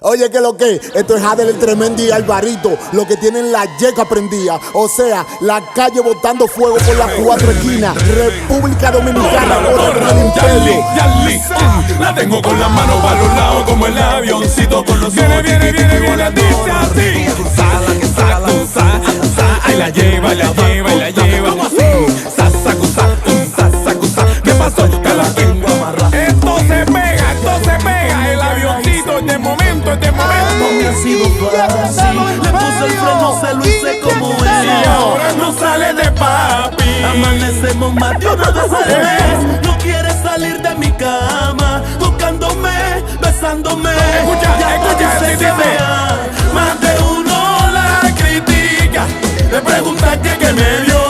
Oye, que lo que, esto es Jadel el Tremendo y Alvarito, lo que tienen la yeca prendida, o sea, la calle botando fuego por las cuatro esquinas, República Dominicana, por el imperio. La tengo con las manos para los lados como el avioncito con los ojos. Viene, dice así. Ahí la lleva, ¿cómo así? ¿Qué pasó? Esto se pega, el avioncito en este momento. No me ha sido fácil, le puse el freno, se lo hice como Y ella. ahora no sale de papi. Amanecemos más de una vez al mes. No quiere salir de mi cama, tocándome, besándome. Escucha, dice que me ama. más de uno la critica, le pregunta que me dio.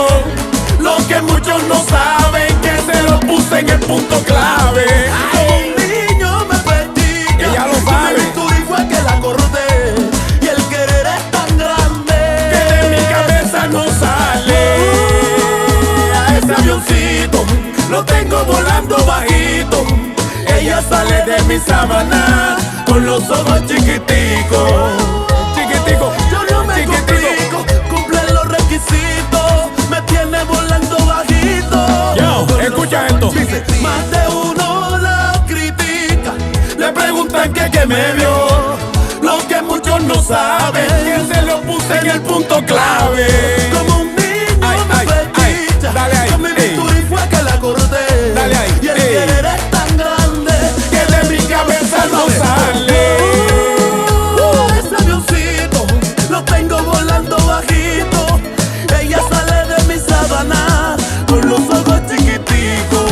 Lo que muchos no saben, que se lo puse en el punto clave. Un niño me practica, ella lo sabe. Y fue que la corté. Y el querer es tan grande Que de mi cabeza no sale. A ese avioncito lo tengo volando bajito. Ella sale de mi sábana con los ojos chiquiticos. Yo no me complico, cumple los requisitos, me tiene volando bajito. Yo, escucha esto. Más de uno la critica, Le preguntan que me vio. Lo que muchos no saben, que se lo puse en el punto clave. como un niño Ay, me ay, feticha. dale ahí, Yo me ey. y fue que la corté. Dale ahí, y el ey. querer es tan grande Que de mi cabeza no sale. Ese avioncito lo tengo volando bajito. Ella sale de mi sábana con los ojos chiquiticos.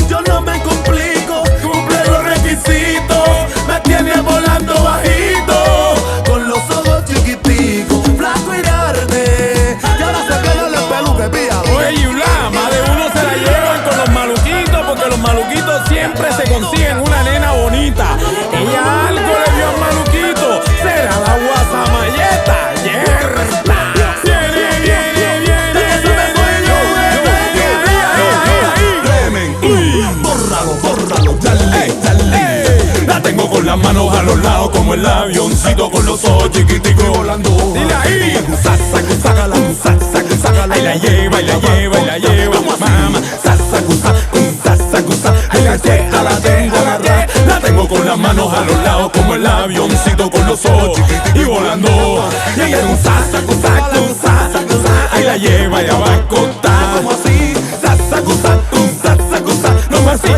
Yo no me complico, Cumple los requisitos, me tiene volando bajito. con los ojos chiquiticos. Flaco y verde. Y ahora se queda el peluque, píalo. Oye, Yula, más de uno se la llevan con los maluquitos, porque los maluquitos siempre se consiguen una nena bonita. Ella algo le dio al maluquito, será la guasamayeta. Yerta. Bórralo, dale. La tengo con las manos a los lados como el avioncito con los ojos chiquiticos volando. Dile ahí. Ahí la lleva, mamá. Ahí la tengo con las manos a los lados como el avioncito con los ojos y volando. Y ella es un ahí la lleva, ya va a contar. Como así, No así.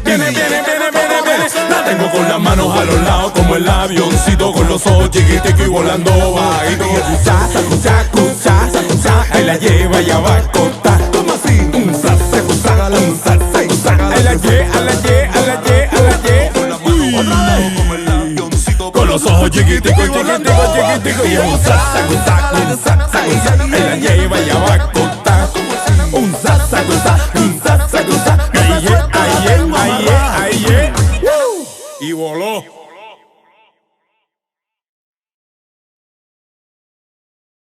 Viene. La tengo con las manos a los lados como el avioncito con los ojos chiquiticos y volando bajito. Ahí la lleva, ya va a contar. como así. Ahí la con los ojos chiquiticos y volando y un Ahí la lleva, ya va a contar. Un